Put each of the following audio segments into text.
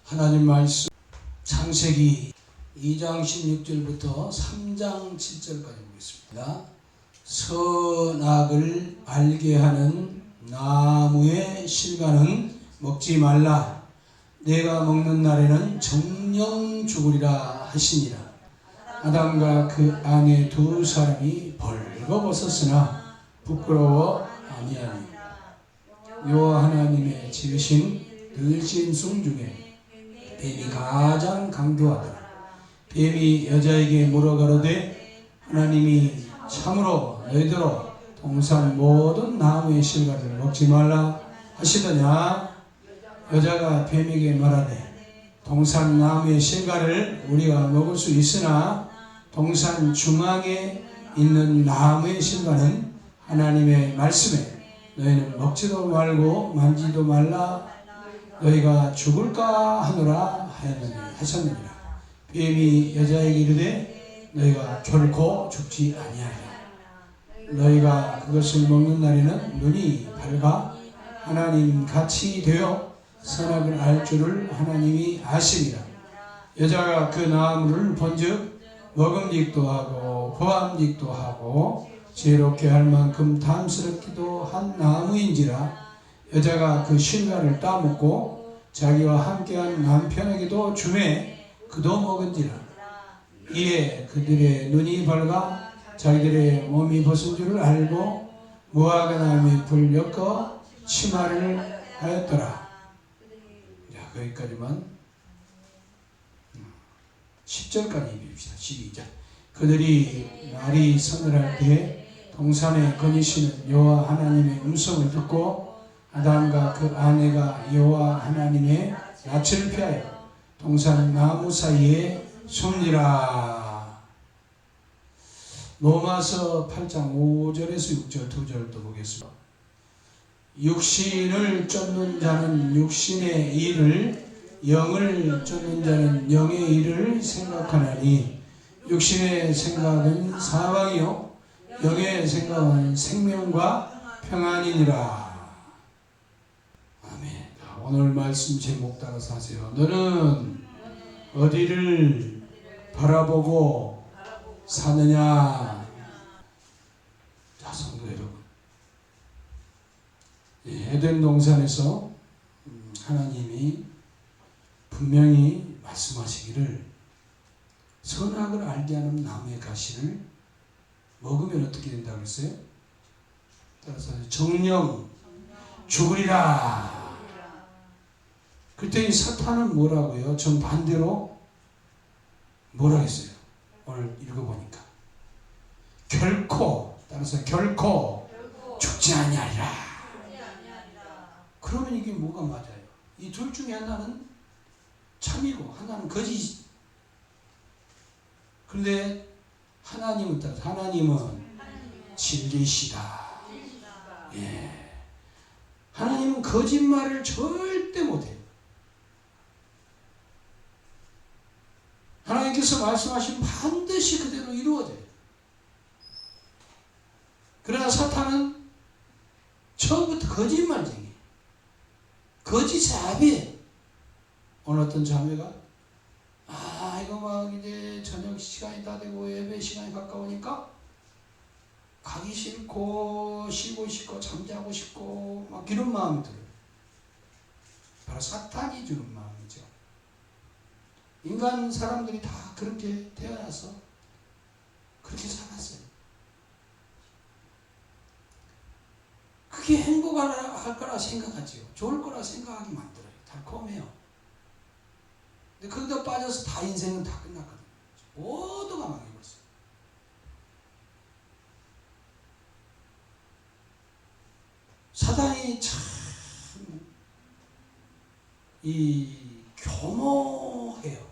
하나님 말씀 창세기 2장 16절부터 3장 7절까지 보겠습니다. 선악을 알게 하는 나무의 실과는 먹지 말라. 내가 먹는 날에는 정령 죽으리라 하시니라. 아담과 그 아내 두 사람이 벌거벗었으나 부끄러워 아니하니 여호와 하나님의 지으신 들짐승 중에 뱀이 가장 강교하더라. 뱀이 여자에게 물어가로되 하나님이 참으로 너희더러 동산 모든 나무의 실과를 먹지 말라 하시더냐. 여자가 뱀에게 말하되 동산 나무의 실과를 우리가 먹을 수 있으나 동산 중앙에 있는 나무의 실과는 하나님의 말씀에 너희는 먹지도 말고 만지도 말라 너희가 죽을까 하노라 하셨느니라. 뱀이 여자에게 이르되 너희가 결코 죽지 아니하리라. 너희가 그것을 먹는 날에는 눈이 밝아 하나님 같이 되어 선악을 알 줄을 하나님이 아시리라. 여자가 그 나무를 본즉 먹음직도 하고 보암직도 하고 지혜롭게 할 만큼 탐스럽기도 한 나무인지라. 여자가 그 실과를 따먹고 자기와 함께한 남편에게도 주매 그도 먹은지라. 이에 그들의 눈이 밝아 자기들의 몸이 벗은 줄을 알고 무화과 나무에 불 엮어 치마를 하였더라. 자, 거기까지만 10절까지 읽읍시다. 시작. 그들이 날이 서늘할 때에 동산에 거니시는 여호와 하나님의 음성을 듣고 아담과 그 아내가 여호와 하나님의 낯을 피하여 동산 나무 사이에 숨니라. 로마서 8장 5절에서 6절 두 절 또 보겠습니다. 육신을 쫓는 자는 육신의 일을, 영을 쫓는 자는 영의 일을 생각하나니 육신의 생각은 사망이요 영의 생각은 생명과 평안이니라. 아멘. 오늘 말씀 제목 따라서 하세요. 너는 어디를 바라보고 사느냐. 자, 성도 여러분, 에덴 동산에서 하나님이 분명히 말씀하시기를 선악을 알게 하는 나무의 가시를 먹으면 어떻게 된다고 했어요? 따라서 정령 죽으리라. 그랬더니 사탄은 뭐라고요? 정반대로 뭐라 했어요? 오늘 읽어보니까 따라서 결코 죽지 아니하리라. 그러면 이게 뭐가 맞아요? 이 둘 중에 하나는 참이고 하나는 거짓. 그런데 하나님은 따라서 하나님은 진리시다. 예. 하나님은 거짓말을 절대 못해요. 하나님께서 말씀하시면 반드시 그대로 이루어져요. 그러나 사탄은 처음부터 거짓말쟁이, 거짓 자비예요. 오늘 어떤 자매가 이거 막 이제 저녁 시간이 다 되고 예배 시간이 가까우니까 가기 싫고 쉬고 싶고 잠자고 싶고 막 이런 마음이 들어요. 바로 사탄이 주는 마음이죠. 인간 사람들이 다 그렇게 태어나서 그렇게 살았어요. 그게 행복할 거라 생각하지요. 좋을 거라 생각하게 만들어요. 달콤해요. 근데 거기다 빠져서 다 인생은 다 끝났거든요. 모두가 망해버렸어요. 사단이 참 교모해요.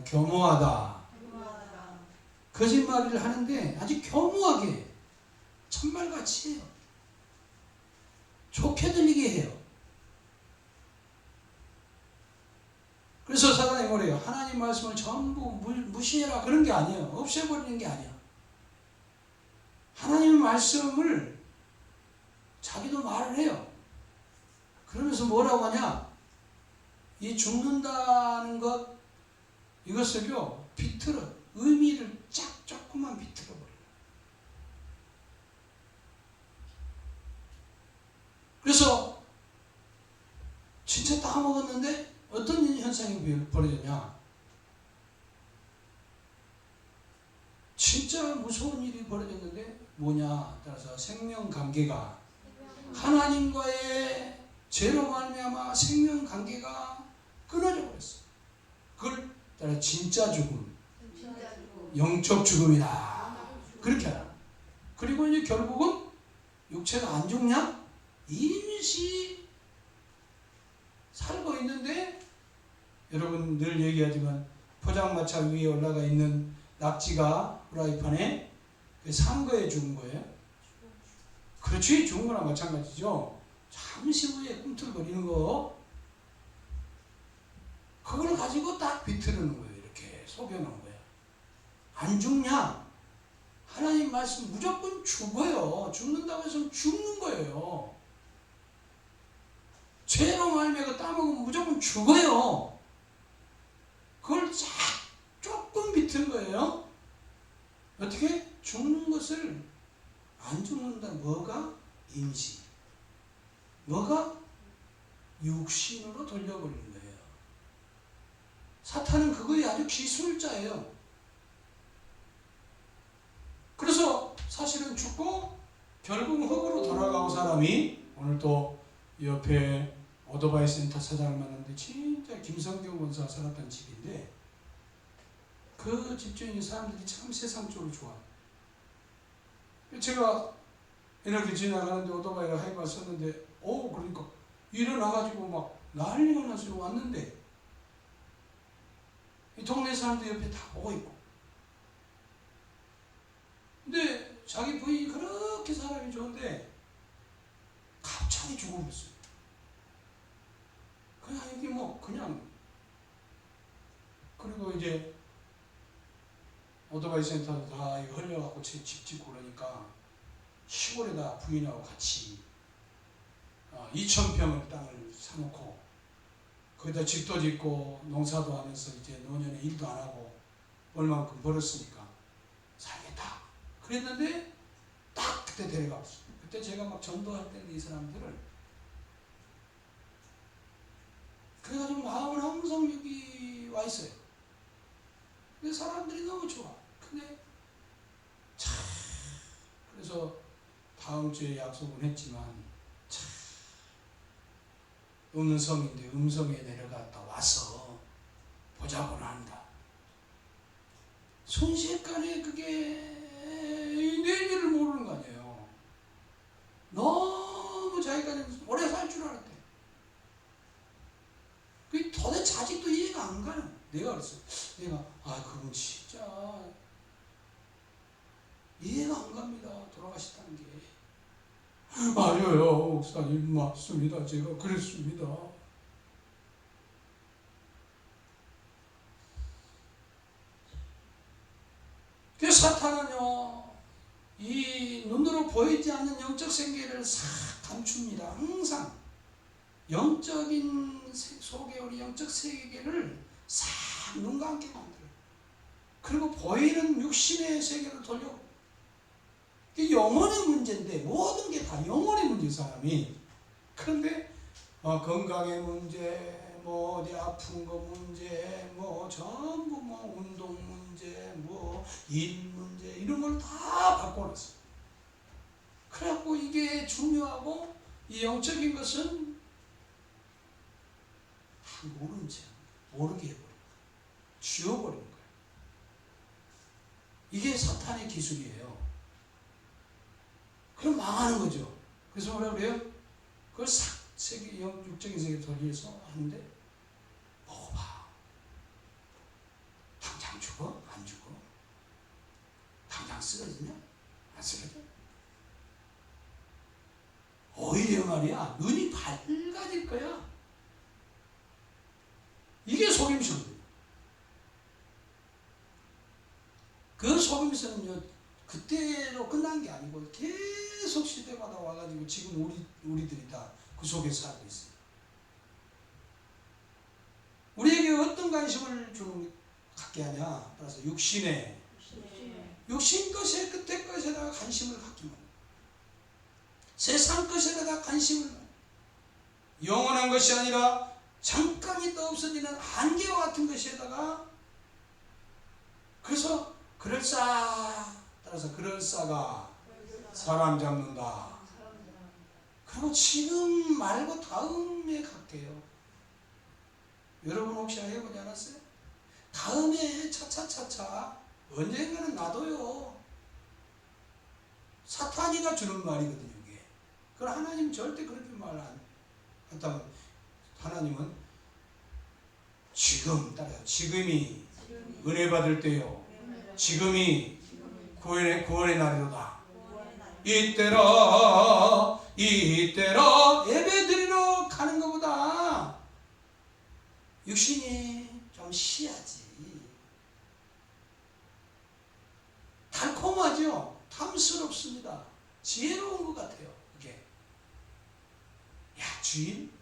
교모하다. 거짓말을 하는데 아주 교모하게 천말같이 해요. 좋게 들리게 해요. 그래서 사단이 뭐래요? 하나님 말씀을 전부 무시해라 그런 게 아니에요. 없애버리는 게 아니야. 하나님의 말씀을 자기도 말을 해요. 그러면서 뭐라고 하냐? 이 죽는다는 이것을요 비틀어 의미를 조금만 비틀어 버려요. 그래서 진짜 다 먹었는데 어떤 현상이 벌어졌냐? 진짜 무서운 일이 벌어졌는데 뭐냐? 따라서 생명관계가 하나님과의 죄로 말미암아 생명관계가 끊어져 버렸어. 그걸 따라 진짜 죽음, 영적 죽음이다. 그렇게 하라. 그리고 이제 결국은 육체가 안 죽냐? 임시 살고 있는데 여러분 늘 얘기하지만 포장마차 위에 올라가 있는 낙지가 프라이팬에 산 거에 죽은 거예요. 그렇지, 죽은 거랑 마찬가지죠. 잠시 후에 꿈틀거리는 거 그걸 가지고 딱 비틀는 거예요. 이렇게 속여놓은 거예요. 안 죽냐? 하나님 말씀 무조건 죽어요. 죽는다고 해서 죽는 거예요. 죄로 말미암아 따먹으면 무조건 죽어요. 그걸 조금 비튼 거예요. 어떻게? 죽는 것을 안 죽는다. 뭐가? 임시. 뭐가? 육신으로 돌려버리는 거예요. 사탄은 그거에 아주 기술자예요. 그래서 사실은 죽고 결국 흙으로 돌아가고 사람이 오늘 또 옆에 오토바이 센터 사장을 만났는데 진짜 김성경 권사 살았던 집인데 그 집주인 사람들이 참 세상적으로 좋아. 제가 이렇게 지나가는데 오토바이를 하이바 썼는데 그러니까 일어나가지고 막 난리가 나서 왔는데 이 동네 사람들 옆에 다 보고 있고 근데 자기 부인이 그렇게 사람이 좋은데 갑자기 죽어버렸어요. 그냥 이게 그냥 그리고 이제 오토바이 센터 다 흘려갖고 집 짓고 그러니까 시골에다 부인하고 같이 2,000평을 땅을 사놓고 거기다 집도 짓고 농사도 하면서 이제 노년에 일도 안 하고 얼마만큼 벌었으니까 살겠다 그랬는데 딱 그때 데려갔어요. 그때 제가 막 전도할 때는 이 사람들을 그래가지고 마음은 항상 여기 와 있어요. 근데 사람들이 너무 좋아. 근데 참 그래서 다음 주에 약속은 했지만 참 음성인데 음성에 내려갔다 와서 보자고는 한다. 순식간에 그게 내일을 모르는 거 아니에요. 너무 자기가 오래 살 줄 알았대. 그게 도대체 아직도 이해가 안 가는. 내가 그랬어. 그건 진짜 이해가 안 갑니다. 돌아가셨다는 게. 아니요, 목사님 맞습니다. 제가 그랬습니다. 그래서 사탄은요, 이 눈으로 보이지 않는 영적 세계를 싹 감춥니다. 항상 영적인 속에 우리 영적 세계를 싹 눈 감게 만들어요. 그리고 보이는 육신의 세계를 돌려. 이게 영혼의 문제인데 모든 게 다 영혼의 문제 사람이. 그런데 건강의 문제, 어디 아픈 거 문제, 전부 운동 문제, 일 문제 이런 걸 다 바꿔놨어요. 그래갖고 이게 중요하고 이 영적인 것은 다 모른 채 모르게 해버려요. 지워버리는 거예요. 이게 사탄의 기술이에요. 그럼 망하는 거죠. 그래서 뭐라 그래요? 그걸 싹 육적인 세계를 돌려서 하는데 먹어봐. 당장 죽어? 안 죽어? 당장 쓰러지냐? 안 쓰러져? 오히려 말이야 눈이 밝아질 거야. 이게 속임수거든요. 그 속임수는요 그때로 끝난 게 아니고 계속 시대마다 와가지고 지금 우리들이 다 그 속에서 살고 있어요. 우리에게 어떤 관심을 주는 갖게 하냐? 따라서 육신 것의 끝에 것에다가 관심을 갖기만, 세상 것에다가 관심을, 영원한 것이 아니라 잠깐 있다 없어지는 안개와 같은 것에다가, 그래서 따라서 그럴싸가 사람 잡는다. 그리고 지금 말고 다음에 갈게요. 여러분 혹시 해보지 않았어요? 다음에 차차차차 언젠가는 놔둬요. 사탄이가 주는 말이거든요, 이게. 그럼 하나님 절대 그렇게 말 안 한다면, 하나님은 지금, 따라요. 지금이 은혜 받을 때요. 지금이 구원의 날이로다. 이때라 예배 드리러 가는 것보다 육신이 좀 쉬야지. 달콤하죠? 탐스럽습니다. 지혜로운 것 같아요, 이게. 야, 주인?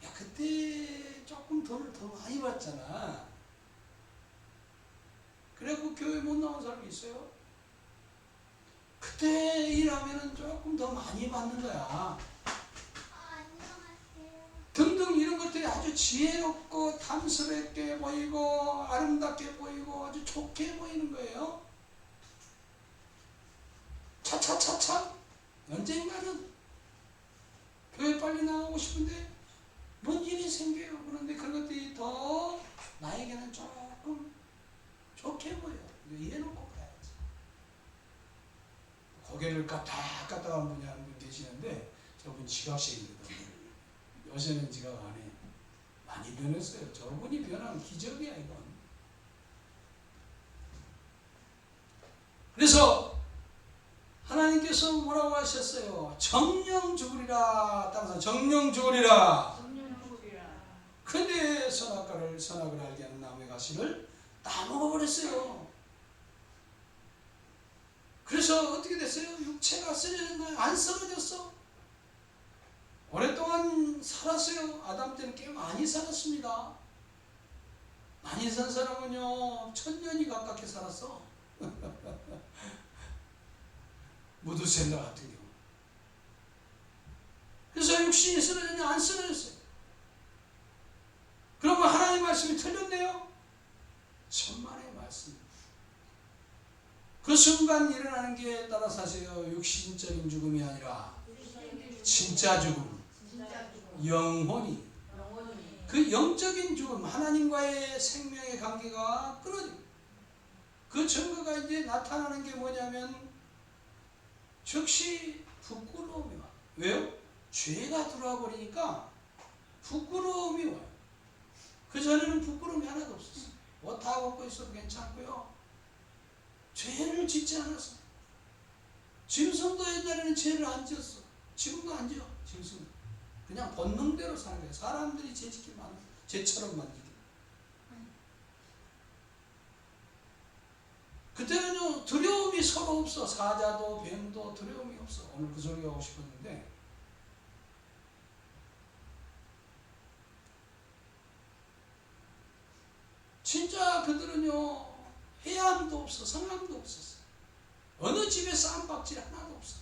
야, 그때 조금 돈을 더 많이 받잖아. 그래고 교회 못 나온 사람이 있어요? 그때 일하면은 조금 더 많이 받는 거야. 등등 이런 것들이 아주 지혜롭고 탐스럽게 보이고 아름답게 보이고 아주 좋게 보이는 거예요. 차차차차 언젠가는 교회 빨리 나가고 싶은데 뭔 일이 생겨요. 그런데 그것들이 더 나에게는 조금 좋게 보여. 이해놓고 가야지. 고개를 까딱까딱한 분이 한 분 계시는데 저분 지각생이거든요. 요새는 지각 안 해. 많이 변했어요. 저분이 변한 기적이야, 이건. 그래서 하나님께서 뭐라고 하셨어요? 정령 죽으리라. 따라서 정령 죽으리라. 근데 선악을 알게 하는 나무의 가시를 따먹어버렸어요. 그래서 어떻게 됐어요? 육체가 쓰러졌나요? 안 쓰러졌어. 오랫동안 살았어요. 아담 때는 꽤 많이 살았습니다. 많이 산 사람은요 1000년이 가깝게 살았어. 무두셀라 같은 경우. 그래서 육신이 쓰러졌냐? 안 쓰러졌어요. 그러면 하나님 말씀이 틀렸네요? 천만의 말씀. 그 순간 일어나는 게 따라서 하세요. 육신적인 죽음이 아니라 진짜 죽음. 영혼이. 그 영적인 죽음, 하나님과의 생명의 관계가 끊어져. 그 증거가 이제 나타나는 게 뭐냐면 즉시 부끄러움이 와요. 왜요? 죄가 들어와 버리니까 부끄러움이 와요. 그 전에는 부끄러움이 하나도 없었어요. 옷 다 벗고 있어도 괜찮고요. 죄를 짓지 않았어. 짐승도 옛날에는 죄를 안 지었어. 지금도 안 지어. 짐승은 그냥 본능대로 사는 거예요. 사람들이 죄짓게 만들고 죄처럼 만들게. 그때는요 두려움이 서로 없어. 사자도 뱀도 두려움이 없어. 오늘 그 소리 하고 싶었는데 진짜 그들은요 해함도 없어. 성함도 없었어. 어느 집에 쌈박질 하나도 없어.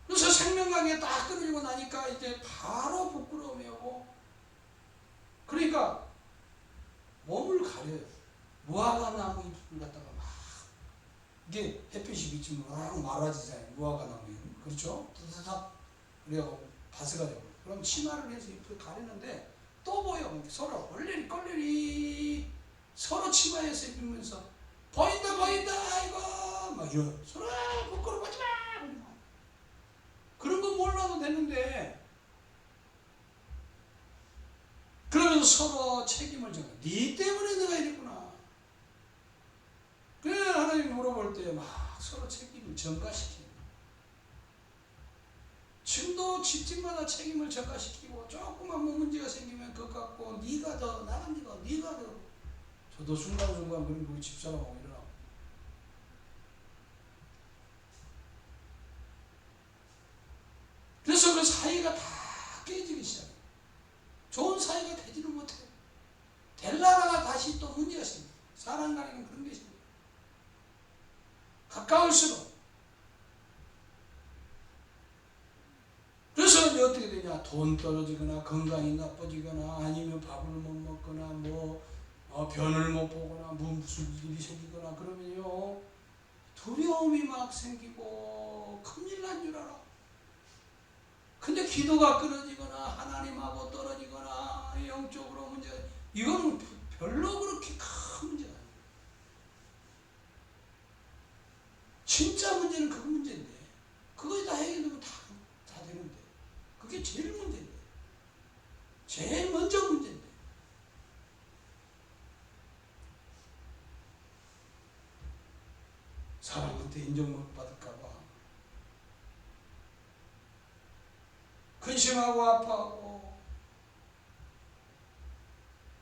그래서 생명강에 딱 끊어지고 나니까 이제 바로 부끄러움이 오고, 그러니까 몸을 가려요. 무화과 나무 잎을 갖다가 막, 이게 햇빛이 비치면 막 말아지잖아요. 무화과 나무 잎. 그렇죠? 드드덕. 그래갖고 바스가지고. 그럼 치마를 해서 잎을 가리는데 또 보여. 서로 얼레리 서로 치마에서 입으면서 보인다 아이고 막 이런 서로 부끄러워하지 마. 그런 거 몰라도 되는데 그러면서 서로 책임을 져요. 네 때문에 내가 이랬구나. 그래 하나님 물어볼 때 막 서로 책임을 전가시키는. 지금도 집집마다 책임을 전가시키고 조그만 뭐 문제가 생기면 그것 갖고 네가 더 나는 네가 더. 저도 순간순간 그런 우리 집사람하고 일어나고. 그래서 그 사이가 다 깨지기 시작해요. 그냥 돈 떨어지거나 건강이 나빠지거나 아니면 밥을 못 먹거나 변을 못 보거나 무슨 일이 생기거나 그러면요 두려움이 막 생기고 큰일 난 줄 알아. 근데 기도가 끊어지거나 하나님하고 떨어지거나 영적으로 문제, 이거는 별로 그렇게 큰 문제가 아니에요. 진짜 문제는 그 문제인데 그거에 다 해결되면 다 되는데 그게 제일 문제인데 제일 먼저 문제인데 사람한테 인정 못 받을까봐 근심하고 아파하고.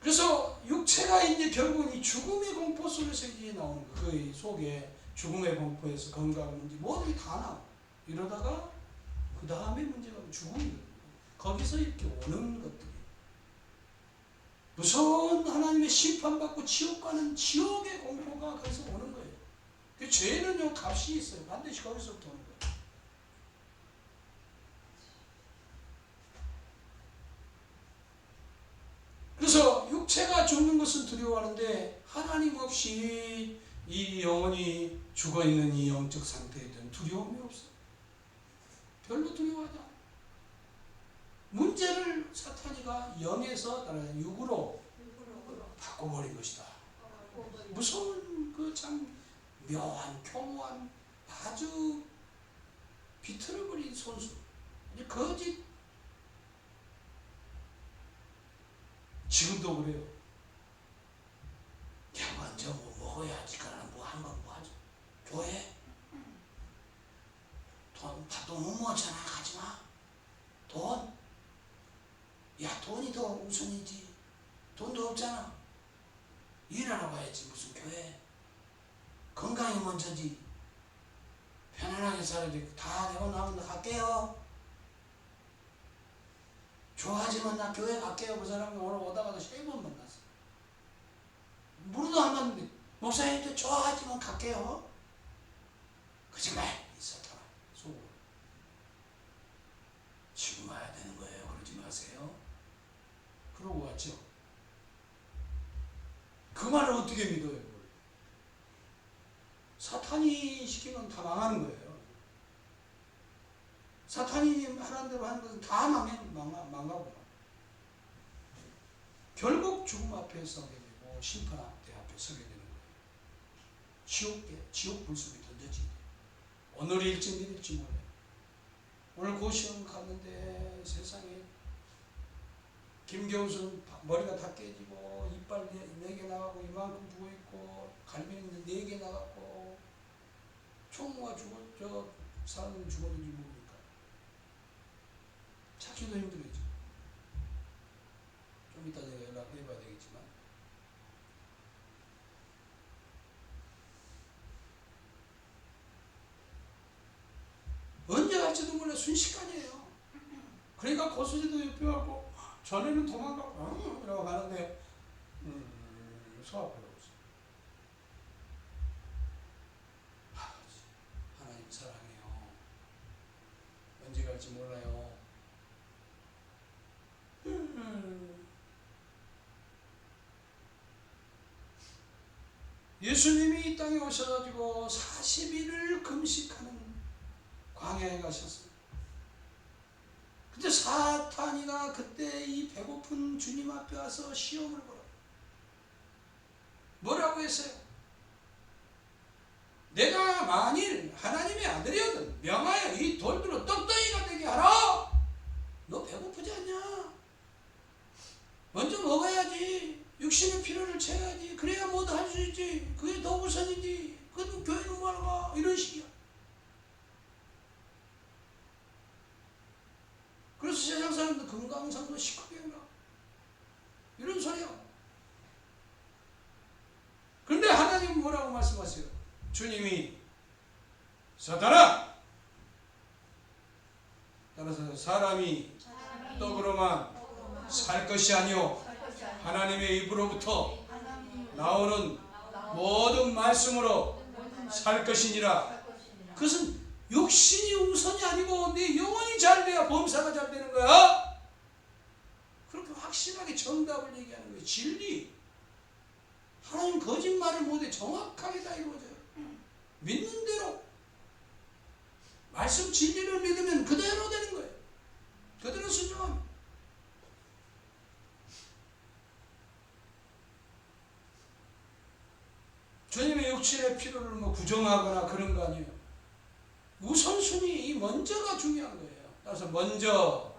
그래서 육체가 이제 결국은 이 죽음의 공포 속에서 이제 나오는 거예요. 그 속에 죽음의 공포에서 건강 문제 모든 게 다 나와. 이러다가 그 다음에 문제가 죽음이거든요. 거기서 이렇게 오는 것들이 무서운 하나님의 심판받고 지옥 가는 지옥의 공포가 거기서 오는 거예요. 그 죄는요 값이 있어요. 반드시 거기서부터 오는 거예요. 그래서 육체가 죽는 것은 두려워하는데 하나님 없이 이 영혼이 죽어있는 이 영적 상태에 대한 두려움이 없어요. 별로 두려워하지 않아요. 문제를 사탄이가 영에서 육으로 바꿔버린 것이다. 무서운 그 참 묘한 교묘한 아주 비틀어버린 손수, 거짓. 지금도 그래요. 야, 먼저 먹어야지. 그러나 한번 하죠. 교회? 밥도 못 먹었잖아. 가지마. 돈? 야, 돈이 더 우선이지. 돈도 없잖아. 일하러 가야지. 무슨 교회? 건강이 먼저지. 편안하게 살아야지. 다 되고 나면 갈게요. 좋아하지만 나 교회 갈게요. 그 사람이 오늘 오다가도 3번 만났어. 물도 안 갔는데 목사님도 좋아하지만 갈게요. 거짓말. 이 사탄아 속으로. 지금 와야 되는 거예요. 그러지 마세요. 그러고 왔죠. 그 말을 어떻게 믿어요? 사탄이 시키면 다 망하는 거예요. 사탄이 하라는 대로 하는 것은 다 망하고 결국 죽음 앞에 서게 되고 심판 앞에 서게 되는 거예요. 지옥 불속에 던져지게 돼요. 오늘일지 내일일지 몰라요. 오늘 고시원 갔는데 세상에 김경수는 머리가 다 깨지고 이빨 4개 나가고 이만큼 부어있고 갈비는 4개 나갔고 총무가 저 사람은 죽었는지 모르니까 찾기도 힘들어지고. 좀 이따 내가 연락해봐야 되겠지만 언제 갈지도 몰라. 순식간이에요. 그러니까 고수지도 옆에하고 전에는 도망가고 이러고 가는데 소화하려고 있어. 하나님 사랑해요. 언제 갈지 몰라요. 예수님이 이 땅에 오셔가지고 40일을 금식하는 광야에 가셨어요. 근데 사탄이가 그때 이 배고픈 주님 앞에 와서 시험을 걸어요. 뭐라고 했어요? 내가 만일 하나님의 아들이거든 명하여 이 돌들로 떡덩이가 되게 하라. 너 배고프지 않냐? 먼저 먹어야지. 육신의 필요를 채워야지. 그래야 뭐도 할 수 있지. 그게 더 우선이지. 그래도 교회는 뭐하러 가? 이런 식이야. 그래서 세상 사람들 건강상도 시커게 해라. 이런 소리야. 그런데 하나님은 뭐라고 말씀하세요? 주님이 사탄아! 따라서 사람이 떡으로만 살 것이 아니오 하나님의 입으로부터 나오는 모든 말씀으로 살 것이니라. 그것은 육신이 우선이 아니고 네 영혼이 잘 돼야 범사가 잘 되는 거야. 확실하게 정답을 얘기하는 거예요. 진리. 하나님 거짓말을 못해. 정확하게 다 이루어져요. 믿는 대로. 말씀 진리를 믿으면 그대로 되는 거예요. 그대로 순종합니다. 주님의 육신의 필요를 뭐 부정하거나 그런 거 아니에요. 우선순위, 이 먼저가 중요한 거예요. 따라서 먼저.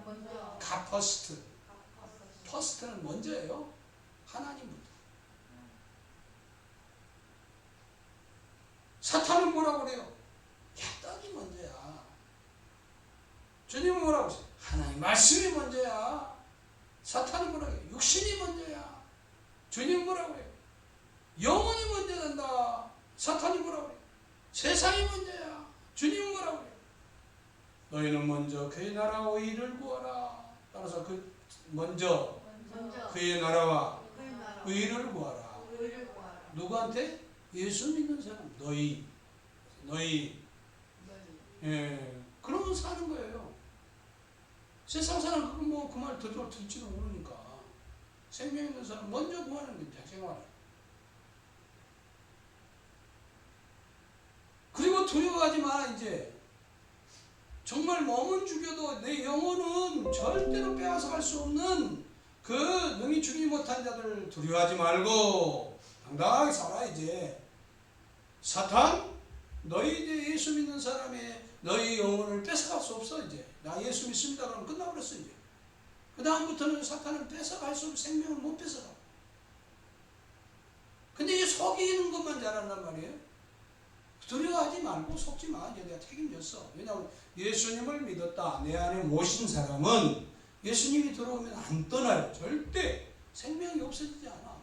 가 퍼스트. 퍼스트는 먼저예요. 하나님부터. 사탄은 뭐라고 그래요? 야, 떡이 먼저야. 주님은 뭐라고 하세요? 하나님 말씀이 먼저야. 사탄은 뭐라고 해요? 육신이 먼저야. 주님은 뭐라고 해요? 영혼이 먼저 된다. 사탄이 뭐라고 해요? 세상이 먼저야. 주님은 뭐라고 해요? 너희는 먼저 그의 나라와 의를 구하라. 따라서 그 먼저 그의 나라와 의를 구하라. 누구한테? 예수 믿는 사람. 너희. 예, 그러면 사는 거예요. 세상 사람 그거 뭐 그 말 들지도 모르니까. 생명 있는 사람 먼저 구하는 거죠. 생활. 그리고 두려워하지 마. 이제 정말 몸은 죽여도 내 영혼은 절대로 빼앗아갈 수 없는 그 능히 죽이지 못한 자들 두려워하지 말고 당당하게 살아. 이제 사탄 너희 이제 예수 믿는 사람의 너희 영혼을 뺏어갈 수 없어. 이제 나 예수 믿습니다 그러면 끝나버렸어. 이제 그 다음부터는 사탄은 뺏어갈 수 없어. 생명을 못 뺏어가. 근데 이 속이는 것만 잘한단 말이에요. 두려워하지 말고 속지 마. 이제 내가 책임졌어. 왜냐하면 예수님을 믿었다. 내 안에 모신 사람은 예수님이 들어오면 안 떠나요. 절대 생명이 없어지지 않아.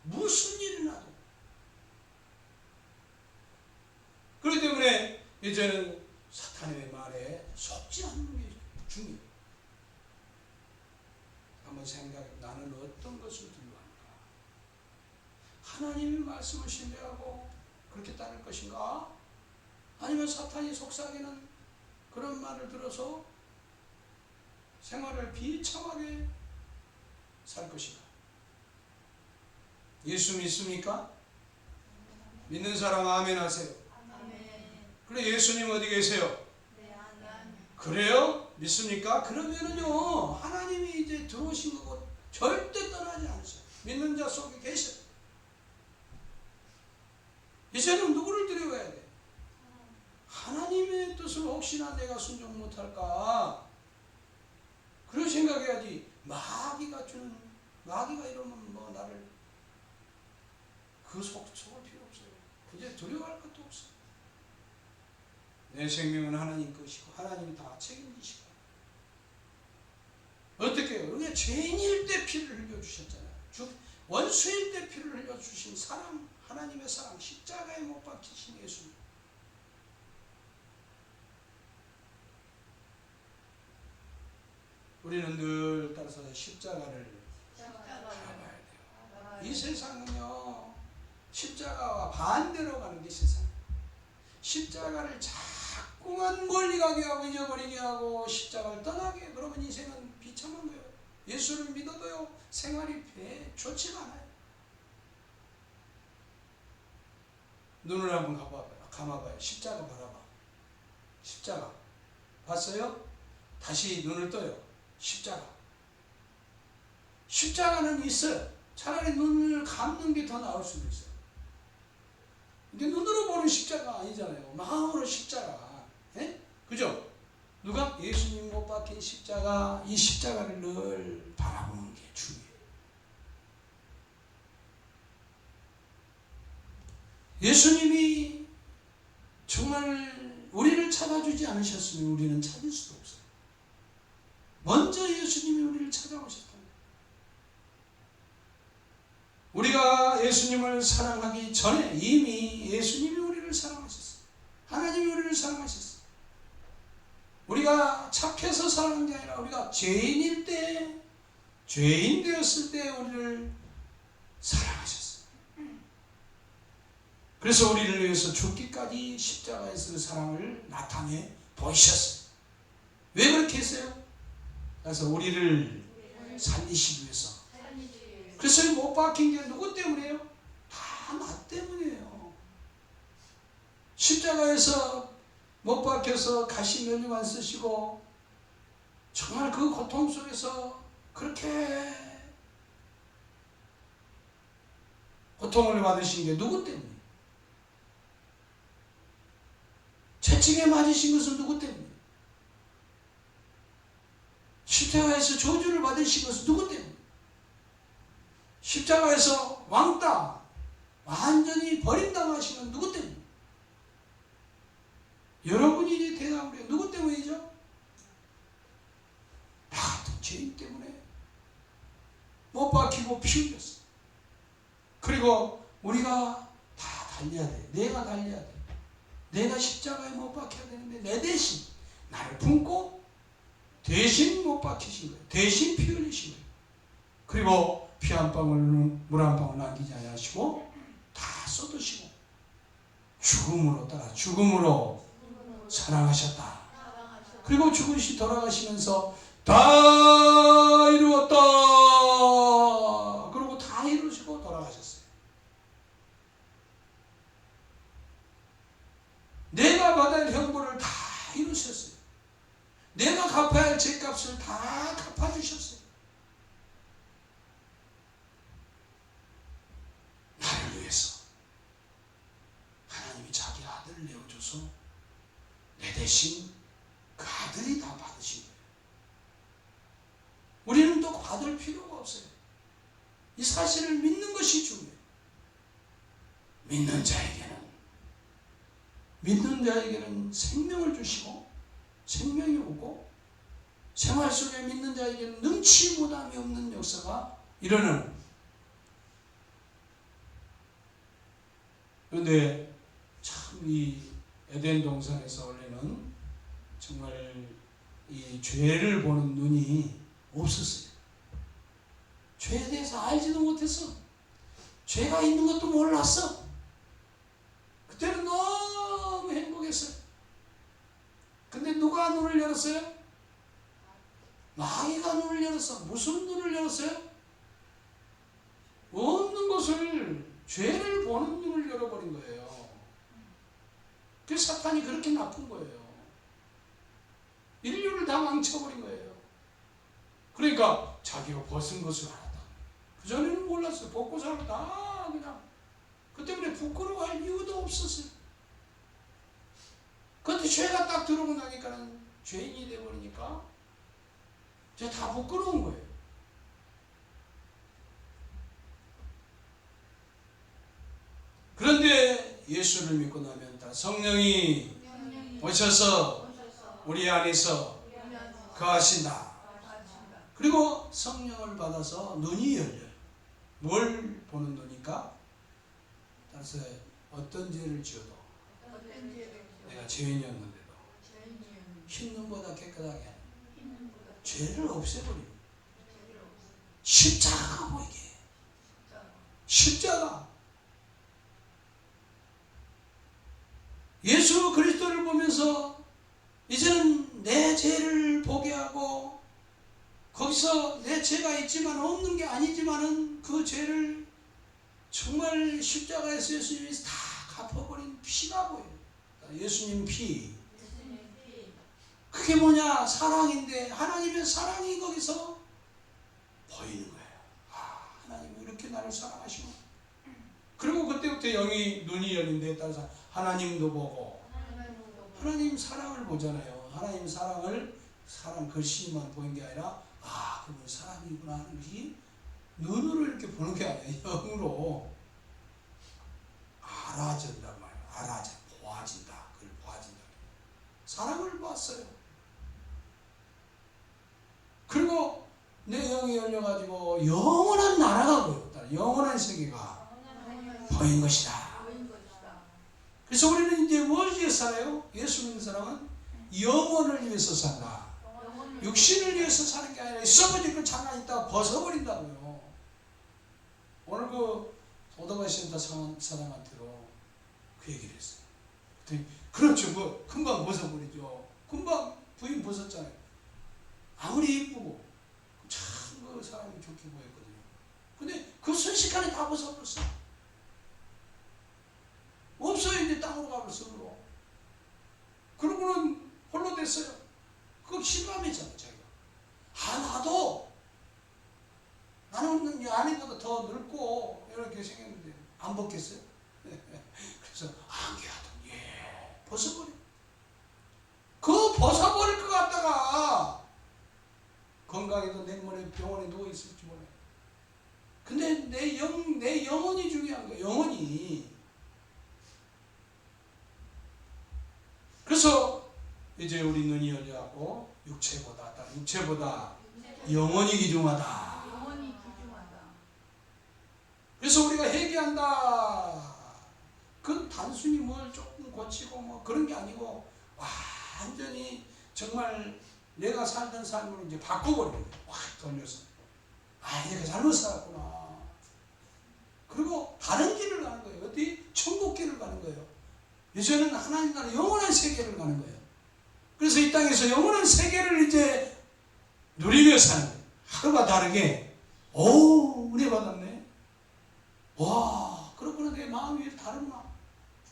무슨 일이 나도. 그렇기 때문에 이제는 사탄의 말에 속지 않는 게 중요해요. 한번 생각해. 나는 어떤 것을 두려워할까? 하나님의 말씀을 신뢰하고 그렇게 따를 것인가? 아니면 사탄이 속삭이는 그런 말을 들어서 생활을 비참하게 살 것인가? 예수 믿습니까? 믿는 사람 아멘 하세요. 그래, 예수님 어디 계세요? 그래요? 믿습니까? 그러면은요, 하나님이 이제 들어오신 거고 절대 떠나지 않으세요. 믿는 자 속에 계셔요. 이제는 누구를 두려워해야 돼? 하나님의 뜻을 혹시나 내가 순종 못할까? 그런 생각해야지. 마귀가 이러면 뭐 나를 속을 필요 없어요. 이제 두려워할 것도 없어요. 내 생명은 하나님 것이고 하나님이 다 책임지시고. 어떻게 해요? 우리가 죄인일 때 피를 흘려주셨잖아요. 원수일 때 피를 흘려주신 사랑, 하나님의 사랑, 십자가에 못 박히신 예수님. 우리는 늘 따라서 십자가를 바라봐야 돼요. 이 세상은요, 십자가와 반대로 가는 게 세상이에요. 십자가를 자꾸만 멀리 가게 하고 잊어버리게 하고 십자가를 떠나게. 그러면 인생은 비참한 거예요. 예수를 믿어도요, 생활이 좋지가 않아요. 눈을 한번 감아봐요. 십자가 바라봐. 십자가 봤어요? 다시 눈을 떠요. 십자가는 있어요. 차라리 눈을 감는 게 더 나을 수도 있어요. 근데 눈으로 보는 십자가 아니잖아요. 마음으로 십자가. 예? 그죠? 누가? 예수님 못 박힌 십자가. 이 십자가를 늘 바라보는 게 중요해요. 예수님이 정말 우리를 찾아주지 않으셨으면 우리는 찾을 수도 없어요. 먼저 예수님이 우리를 찾아오셨다. 우리가 예수님을 사랑하기 전에 이미 예수님이 우리를 사랑하셨어요. 하나님이 우리를 사랑하셨어요. 우리가 착해서 사랑한 게 아니라 우리가 죄인 되었을 때 우리를 사랑하셨어요. 그래서 우리를 위해서 죽기까지 십자가에서 그 사랑을 나타내 보이셨어요. 왜 그렇게 했어요? 그래서 우리를 살리시기 위해서 그래서 못 박힌 게 누구 때문이에요? 다 나 때문이에요. 십자가에서 못 박혀서 가시 면류관 쓰시고 정말 그 고통 속에서 그렇게 고통을 받으신 게 누구 때문이에요? 채찍에 맞으신 것은 누구 때문이에요? 십자가에서 저주를 받으신 것은 누구 때문이에요? 십자가에서 왕따 완전히 버림당하신 건 누구 때문이에요? 여러분이 이제 대답을 해요. 누구 때문이죠? 나 같은 죄인 때문에 못 박히고 피 흘렸어. 그리고 우리가 다 달려야 돼. 내가 달려야 돼. 내가 십자가에 못 박혀야 되는데 내 대신 나를 품고 대신 못 박히신 거예요. 대신 피 흘리신 거예요. 그리고 피 한 방울, 물 한 방울 남기지 않으시고 다 쏟으시고 죽음으로 따라 죽음으로 사랑하셨다. 그리고 죽으시 돌아가시면서 다 이루었다. 그리고 다 이루시고 돌아가셨어요. 내가 받아야 할 형벌을 다 이루셨어요. 내가 갚아야 할 죄값을 다 갚아주셨어요. 나를 위해서 하나님이 자기 아들을 내어줘서 내 대신 그 아들이 다 받으신 거예요. 우리는 또 받을 필요가 없어요. 이 사실을 믿는 것이 중요해요. 믿는 자에게는 생명을 주시고 생명이 오고 생활 속에 믿는 자에게는 능치 못함이 없는 역사가 일어나는. 그런데 참 이 에덴 동산에서 원래는 정말 이 죄를 보는 눈이 없었어요. 죄에 대해서 알지도 못했어. 죄가 있는 것도 몰랐어. 그때는 너무 행복했어요. 근데 누가 눈을 열었어요? 마귀가 눈을 열었어. 무슨 눈을 열었어요? 없는 것을, 죄를 보는 눈을 열어버린 거예요. 그래서 사탄이 그렇게 나쁜 거예요. 인류를 다 망쳐버린 거예요. 그러니까 자기가 벗은 것을 알았다. 그전에는 몰랐어요. 벗고 살았다. 그냥. 그 때문에 부끄러워할 이유도 없었어요. 그런데 죄가 딱 들어오고 나니까는 죄인이 돼버리니까 이제 다 부끄러운 거예요. 그런데 예수를 믿고 나면 다 성령이 오셔서 우리 안에서 거하신다. 그리고 성령을 받아서 눈이 열려요. 뭘 보는 눈이니까? 따라서 어떤 죄를 지어도 내가 죄인이었는데도 흰 눈보다 깨끗하게 하는 죄를 없애버리고 십자가가 보이게. 십자가. 예수 그리스도를 보면서 이제는 내 죄를 보게 하고 거기서 내 죄가 있지만 없는 게 아니지만은 그 죄를 정말 십자가에서 예수님이 다 갚아버린 피가 보여요. 예수님 피. 그게 뭐냐? 사랑인데 하나님의 사랑이 거기서 보이는 거예요. 아, 하나님이 이렇게 나를 사랑하시고. 그리고 그때부터 눈이 열린 데에 따라서 하나님도 보고 하나님 사랑을 보잖아요. 하나님 사랑 글씨만 보는 게 아니라 아, 그분 사랑이구나 하는 것이 눈으로 이렇게 보는 게 아니라 영으로 알아진단 말이에요. 보아진다. 그걸 보아진다. 사랑을 봤어요. 그리고 내 영이 열려가지고 영원한 나라가 보였다. 영원한 세계가 보인 것이다. 그래서 우리는 이제 뭘 위해서 살아요? 예수 믿는 사람은 영혼을 위해서 산다. 육신을 위해서 사는 게 아니라 썩어질 건 잠깐 있다가 벗어버린다고요. 오늘 그 오토바이 센터 사장한테도 그 얘기를 했어요. 그렇죠. 뭐 금방 벗어버리죠. 금방 부인 벗었잖아요. 아무리 이쁘고 참 그 사람이 좋게 보였거든요. 근데 안에 다 벗어버렸어. 없어요. 이제 땅으로 가버렸어. 그러고는 홀로 됐어요. 그거 실감했잖아 자기가. 나도 나는 이 아내보다 더 늙고 이렇게 생겼는데 안 벗겠어요? 그래서 안개하더니 벗어버려. 그 벗어버릴 것 같다가 건강에도 내일모레 병원에 누워있을지 몰라요. 근데 내 영혼이 중요한 거예요. 영혼이. 그래서 이제 우리 눈이 열려갖고 육체보다 영혼이 귀중하다. 그래서 우리가 회개한다. 그건 단순히 뭘 조금 고치고 뭐 그런 게 아니고 완전히 정말 내가 살던 삶을 이제 바꿔버리는 거예요. 확 돌려서. 내가 잘못 살았구나. 그리고 다른 길을 가는 거예요. 어디? 천국 길을 가는 거예요. 이제는 하나님 나라 영원한 세계를 가는 거예요. 그래서 이 땅에서 영원한 세계를 이제 누리며 사는 거예요. 하루가 다르게 은혜 받았네. 와, 그렇구나. 내 마음이 왜 다르구나.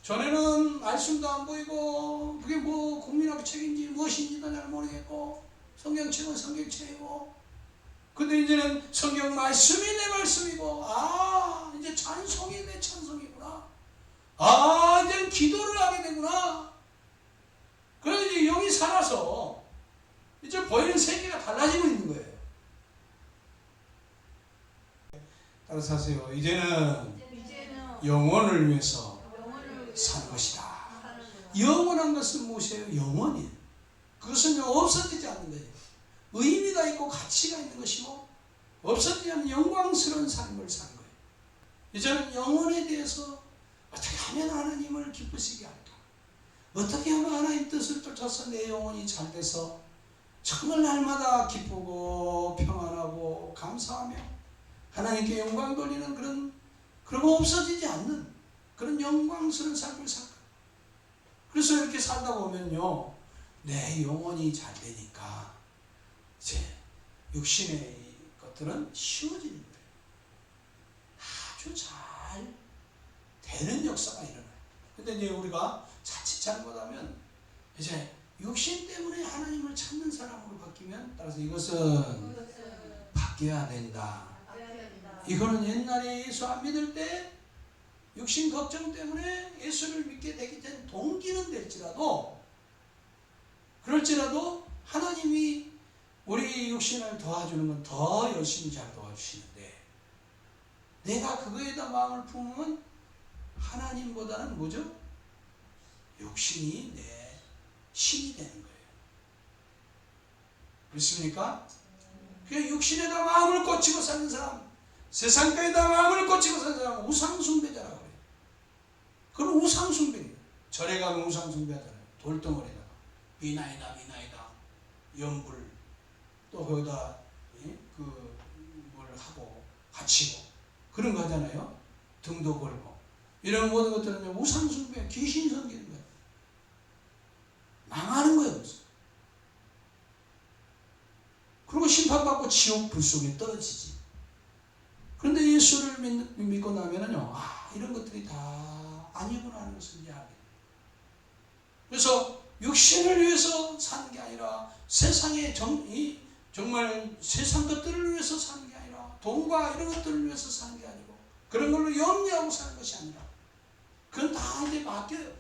전에는 말씀도 안 보이고 그게 뭐 국민학교 책인지 무엇인지도 잘 모르겠고 성경책은 성경책이고 근데 이제는 성경 말씀이 내 말씀이고 이제 찬송이 내 찬송이구나. 이제는 기도를 하게 되구나. 그래서 이제 영이 살아서 이제 보이는 세계가 달라지고 있는 거예요. 따라서 하세요. 이제는 영혼을 위해서 사는 것이다. 영원한 것은 무엇이에요? 영원이에요. 그것은 없어지지 않는 거예요. 의미가 있고 가치가 있는 것이고 없어지지 않는 영광스러운 삶을 사는 거예요. 이제는 영혼에 대해서 어떻게 하면 하나님을 기쁘시게 할까? 어떻게 하면 하나님 뜻을 쫓아서 내 영혼이 잘 돼서 정말 날마다 기쁘고 평안하고 감사하며 하나님께 영광 돌리는 그리고 없어지지 않는 그런 영광스러운 삶을 살까? 그래서 이렇게 살다 보면요, 내 영혼이 잘 되니까 이제 육신의 것들은 쉬워지는 거예요. 아주 잘 되는 역사가 일어나요. 근데 이제 우리가 자칫 잘못하면 이제 육신 때문에 하나님을 찾는 사람으로 바뀌면 따라서 이것은 바뀌어야 된다. 이거는 옛날에 예수 안 믿을 때 육신 걱정 때문에 예수를 믿게 되기 전 동기는 될지라도 그럴지라도 하나님이 우리 육신을 도와주는 건 더 열심히 잘 도와주시는데 내가 그거에다 마음을 품으면 하나님보다는 뭐죠? 육신이 내 신이 되는 거예요. 그렇습니까? 그냥 육신에다 마음을 꽂히고 사는 사람, 세상에다 마음을 꽂히고 사는 사람은 우상숭배자라고 그래요. 그건 우상숭배예요. 절에 가면 우상숭배하잖아요. 돌덩어리다가 미나이다 연불 또 거기다 뭘 하고 바치고 그런 거 하잖아요. 등도 걸고 이런 모든 것들은 우상숭배, 귀신 섬기는 거예요. 망하는 거예요. 그리고 심판받고 지옥 불 속에 떨어지지. 그런데 예수를 믿고 나면은요, 이런 것들이 다 아니구나 하는 것을 이제 알게 돼요. 그래서 육신을 위해서 사는 게 아니라 세상의 정말 세상 것들을 위해서 사는 게 아니라 돈과 이런 것들을 위해서 사는 게 아니고 그런 걸로 염려하고 사는 것이 아니라 그건 다 이제 맡겨요.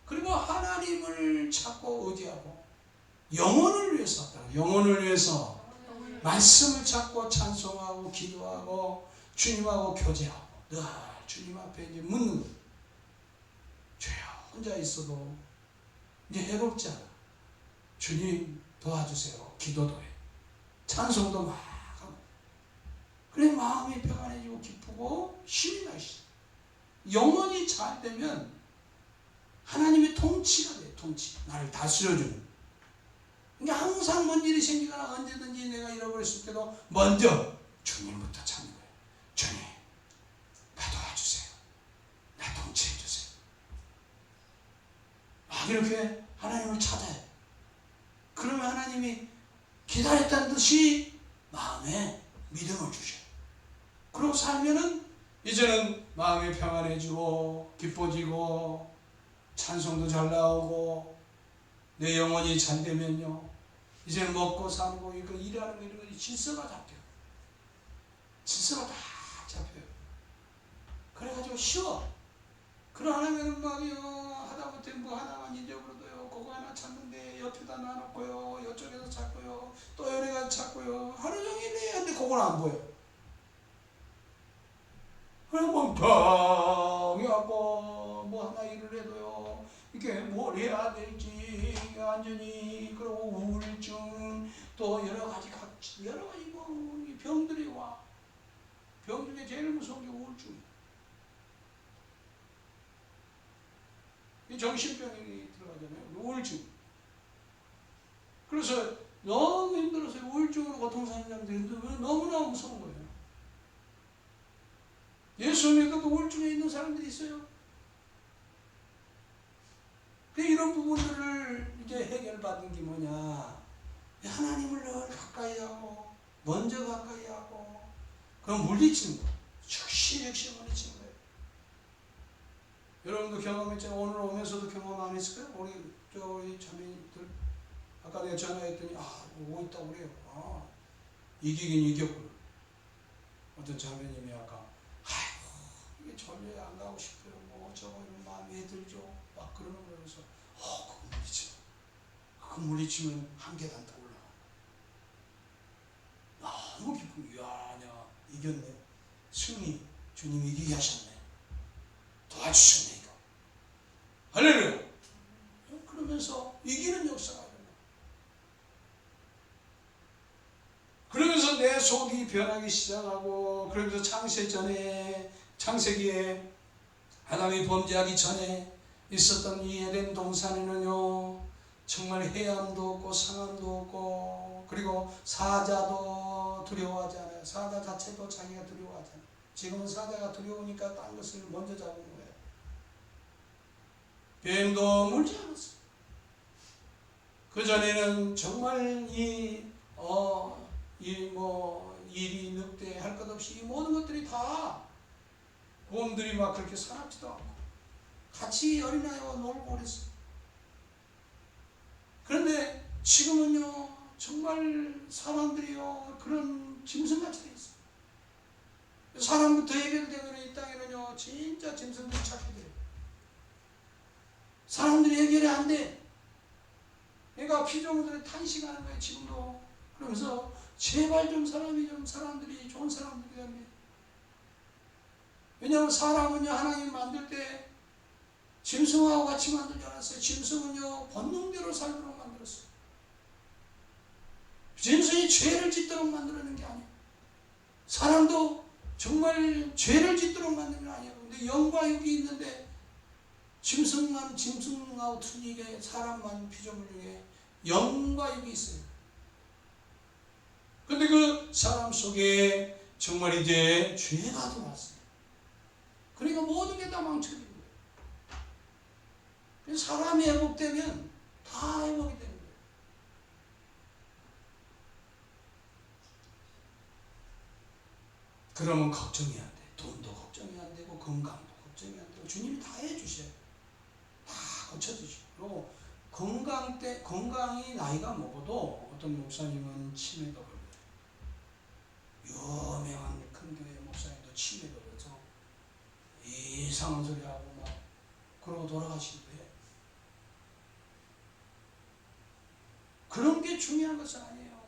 그리고 하나님을 찾고 의지하고 영혼을 위해서 영혼을 위해서 말씀을 찾고 찬송하고 기도하고 주님하고 교제하고 늘 주님 앞에 이제 묻는 거예요. 주여 혼자 있어도 이제 해롭지 않아. 주님 도와주세요. 기도도 해. 찬송도 막 하고. 그래 마음이 평안해지고 기쁘고 힘이 나시죠. 영혼이 잘 되면 하나님의 통치가 돼요. 통치. 나를 다스려주는. 그러니까 항상 뭔 일이 생기거나 언제든지 내가 잃어버렸을 때도 먼저 주님부터 찾는 거예요. 주님, 나 도와주세요. 나 통치해주세요. 이렇게 하나님을 찾아요. 그러면 하나님이 기다렸다는 듯이 마음에 믿음을 주셔요. 그러고 살면은 이제는 마음이 평안해지고 기뻐지고 찬송도 잘 나오고 내 영혼이 잘 되면요, 이제는 먹고 살고 이거 일하는 거 이런 거 질서가 잡혀요. 질서가 다 잡혀요. 그래가지고 쉬워. 그러하면 막요 하다못해 뭐 하나만 잊어버려도요, 그거 하나 찾는데 옆에다 놔놓고요, 이쪽에서 찾고요, 또 여기 가서 찾고요, 하루 종일 해야 하는데 그건 안 보여. 그냥 멍청하고 뭐 하나 일을 해도요, 이게 뭘 해야 될지 완전히, 그리고 우울증 또 여러 가지 뭐 병들이 와. 병 중에 제일 무서운 게 우울증이에요. 이 정신병이 들어가잖아요. 우울증. 그래서 너무 힘들어서 우울증으로 고통사는 사람들이 너무나 무서운 거예요. 예수 믿어도 우울증에 있는 사람들이 있어요. 이런 부분들을 이제 해결받는 게 뭐냐? 하나님을 늘 가까이 하고, 먼저 가까이 하고, 그럼 물리치는 거예요. 즉시 물리치는 거예요. 여러분도 경험했잖아요. 오늘 오면서도 경험 안 했을까요? 우리 자매님들, 아까 내가 전화했더니, 오고 있다고 그래요. 이기긴 이겼구나. 어떤 자매님이 아까, 이게 전례 안 가고 싶어요. 뭐 어쩌고 이런 마음이 왜 들죠? 막 그러는 거예요. 그래서 그거 물리치면, 그거 물리치면 한 계단 더 올라가. 너무 기쁘고, 이야, 이겼네. 승리, 주님이 이기게 하셨네. 도와주셨네, 이거. 할렐루야. 그러면서 이기는 역사가 일어나. 그러면서 내 속이 변하기 시작하고, 그러면서 창세기에 아담이 범죄하기 전에 있었던 이 에덴 동산에는요, 정말 해함도 없고 상함도 없고, 그리고 사자도 두려워하지 않아요. 사자 자체도 자기가 두려워하지 않아요. 지금은 사자가 두려우니까 딴 것을 먼저 잡은 거예요. 뱀도 물지 않았어요. 그전에는 정말 일이 늑대 할 것 없이 이 모든 것들이 다, 곰들이 막 그렇게 사납지도 않고 같이 어린아이와 놀고 그랬어요. 그런데 지금은요, 정말 사람들이요, 그런 짐승같이 되어 있어요. 사람부터 해결되면 이 땅에는요, 진짜 짐승들이 찾게 돼요. 사람들이 해결이 안 돼. 그러니까 피조물들이 탄식하는 거예요, 지금도. 그러면서 제발 사람들이 좋은 사람들이 되면. 왜냐하면 사람은요, 하나님 만들 때 짐승하고 같이 만들지 않았어요. 짐승은요, 본능대로 살도록 만들었어요. 짐승이 죄를 짓도록 만들어낸 게 아니에요. 사람도 정말 죄를 짓도록 만든 게 아니에요. 근데 영과 육이 있는데, 짐승하고 틀리게 사람만 피조물 중에 영과 육이 있어요. 근데 그 사람 속에 정말 이제 죄가 들어왔어요. 그러니까 모든 게 다 망쳐진 거예요. 사람이 회복되면 다 회복이 되는 거예요. 그러면 걱정이 안 돼. 돈도 걱정이 안 되고, 건강도 걱정이 안 되고, 주님이 다 해주셔요. 다 고쳐주시고. 건강이 나이가 먹어도 어떤 목사님은 치매가 걸려요. 유명한 큰 교회 목사님도 치매가 걸려서 이상한 소리 하고 막 그러고 돌아가시는데, 그런 게 중요한 것은 아니에요.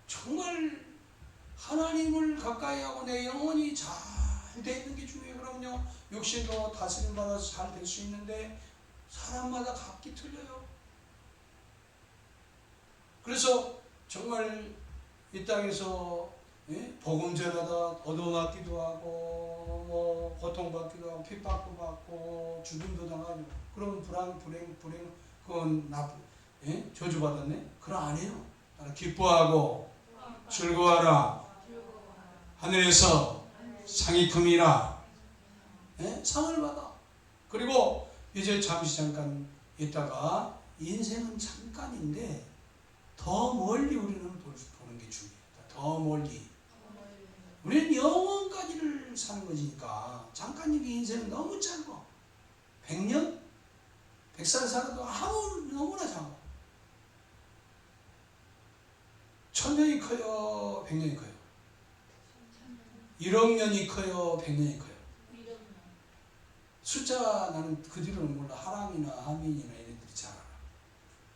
정말 하나님을 가까이 하고 내 영혼이 잘 돼 있는 게 중요해요. 그럼요, 육신도 다스림 받아서 잘 될 수 있는데 사람마다 각기 틀려요. 그래서 정말 이 땅에서 복음 전하다 얻어맞기도 하고, 뭐 고통받기도 하고, 핍박도 받고, 죽음도 당하고, 그럼 불행 그건 저주받았네? 그럼 아니에요. 기뻐하고 즐거워하라. 하늘에서 상이 큼이라. 상을 받아. 그리고 이제 잠깐 있다가, 인생은 잠깐인데 더 멀리 우리는 보는 게 중요하다. 더 멀리. 우리는 영원까지를 사는 것이니까 잠깐 이게 인생은 너무 짧아. 100년? 100살 살아도 너무나 작아. 1000년이 커요? 100년이 커요? 1억 년이 커요? 100년이 커요? 숫자 나는 그 뒤로는 몰라. 하람이나 하민이나 얘네들이 잘 알아.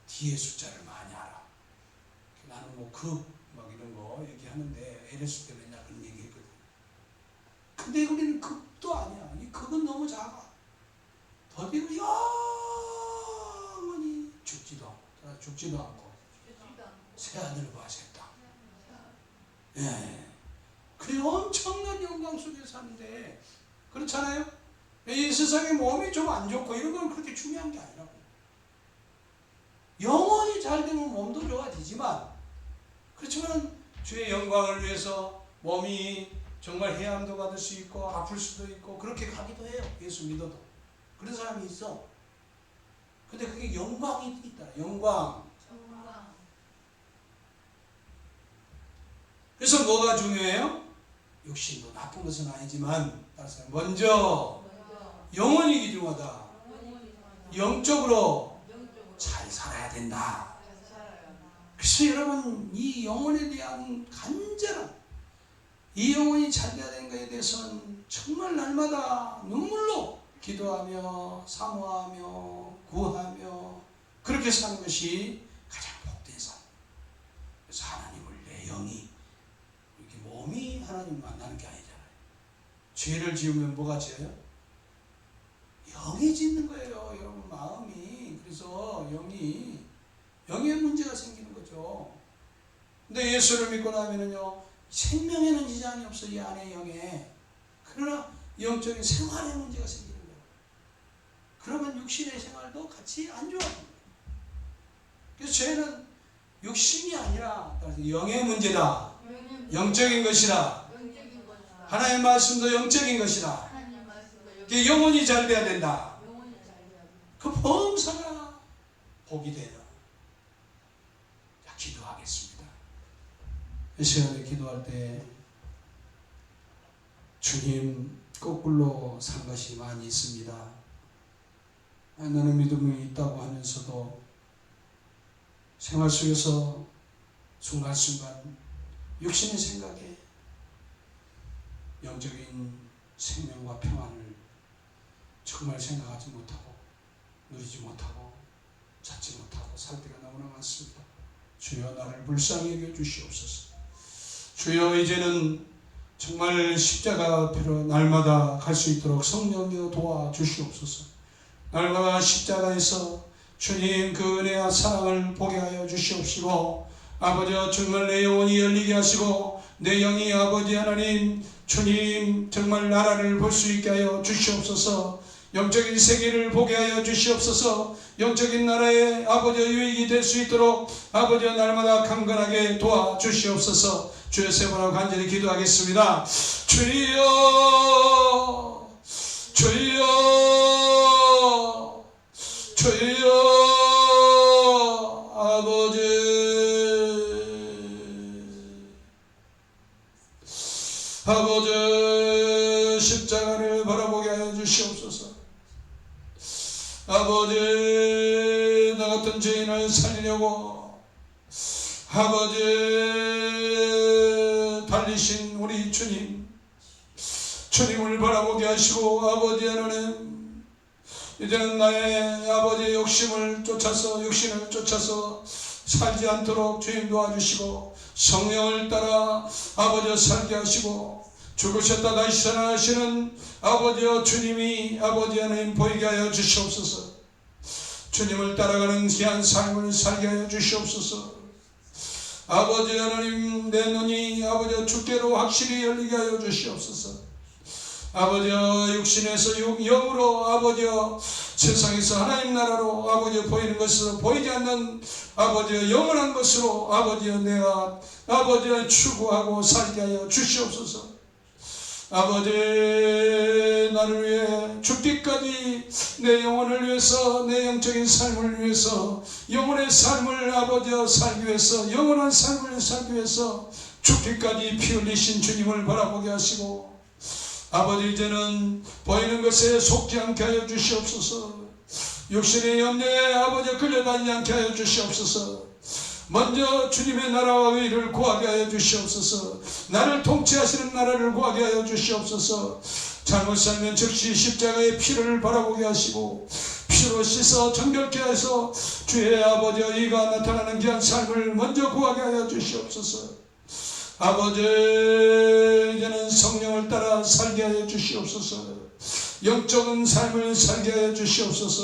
뒤에 숫자를 많이 알아. 나는 뭐 막 이런 거 얘기하는데 LS 때 맨날 그런 얘기 했거든. 근데 우리는 극도 아니야. 이 극은 너무 작아. 더 뒤로 영원히 죽지도 않고 새 하늘을 보았다. 예. 그 엄청난 영광 속에 사는데 그렇잖아요? 이 세상에 몸이 좀 안 좋고 이런 건 그렇게 중요한 게 아니라고. 영원히 잘 되면 몸도 좋아지지만, 그렇지만 주의 영광을 위해서 몸이 정말 해함도 받을 수 있고 아플 수도 있고 그렇게 가기도 해요. 예수 믿어도. 그런 사람이 있어. 근데 그게 영광이 있다. 영광. 그래서 뭐가 중요해요? 욕심도 나쁜 것은 아니지만 먼저 영혼이 귀중하다. 영적으로 잘 살아야 된다. 그래서 여러분, 이 영혼에 대한 간절한, 이 영혼이 잘 돼야 되는 것에 대해서는 정말 날마다 눈물로 기도하며 사모하며 구하며 그렇게 사는 것이 가장 복된 삶. 그래서 하나님을 내 영이, 이렇게 몸이 하나님 만나는 게 아니잖아요. 죄를 지으면 뭐가 죄예요? 영이 짓는 거예요, 여러분. 마음이. 그래서 영의 문제가 생기는 거죠. 근데 예수를 믿고 나면은요, 생명에는 지장이 없어, 이 안에 영에. 그러나 영적인 생활에 문제가 생기는 거예요. 그러면 육신의 생활도 같이 안 좋아지는 거예요. 그래서 죄는 육신이 아니라 영의 문제다. 영적인 것이다. 하나님의 말씀도 영적인 것이다. 영혼이 잘 돼야 된다. 그 범사가 복이 되는. 자, 기도하겠습니다. 이 시간에 기도할 때 주님 거꾸로 산 것이 많이 있습니다. 나는 믿음이 있다고 하면서도 생활 속에서 순간순간 육신의 생각에 영적인 생명과 평안을 정말 생각하지 못하고 누리지 못하고 찾지 못하고 살 때가 너무나 많습니다. 주여, 나를 불쌍히 여겨 주시옵소서. 주여, 이제는 정말 십자가 앞으로 날마다 갈 수 있도록 성령여 도와주시옵소서. 날마다 십자가에서 주님 그 은혜와 사랑을 보게 하여 주시옵시고, 아버지 정말 내 영혼이 열리게 하시고 내 영이 아버지 하나님 주님 정말 나라를 볼 수 있게 하여 주시옵소서. 영적인 세계를 보게 하여 주시옵소서. 영적인 나라의 아버지 유익이 될 수 있도록 아버지 날마다 강건하게 도와주시옵소서. 주의 세 번하고 간절히 기도하겠습니다. 주여, 주여, 주여, 아버지 십자가를 바라보게 하여 주시옵소서. 아버지, 나 같은 죄인을 살리려고 아버지 달리신 우리 주님을 바라보게 하시고, 아버지 하나님 이제는 나의 아버지의 욕심을 쫓아서 살지 않도록 주님 도와주시고, 성령을 따라 아버지 살게 하시고, 죽으셨다 다시 살아나시는 아버지 주님이 아버지 하나님 보이게 하여 주시옵소서. 주님을 따라가는 귀한 삶을 살게 하여 주시옵소서. 아버지 하나님, 내 눈이 아버지 주께로 확실히 열리게 하여 주시옵소서. 아버지 육신에서 영으로 아버지 세상에서 하나님 나라로 아버지 보이는 것으로 보이지 않는 아버지 영원한 것으로 아버지 내가 아버지 추구하고 살게 하여 주시옵소서. 아버지, 나를 위해 죽기까지 내 영혼을 위해서, 내 영적인 삶을 위해서, 영혼의 삶을 아버지 살기 위해서, 영원한 삶을 살기 위해서 죽기까지 피 흘리신 주님을 바라보게 하시고, 아버지 이제는 보이는 것에 속지 않게 하여 주시옵소서. 육신의 염려에 아버지 끌려다니지 않게 하여 주시옵소서. 먼저 주님의 나라와 의를 구하게 하여 주시옵소서. 나를 통치하시는 나라를 구하게 하여 주시옵소서. 잘못 살면 즉시 십자가의 피를 바라보게 하시고 피로 씻어 정결케 하여서 주의 아버지 의가 나타나는 귀한 삶을 먼저 구하게 하여 주시옵소서. 아버지 이제는 성령을 따라 살게 하여 주시옵소서. 영적인 삶을 살게 하여 주시옵소서.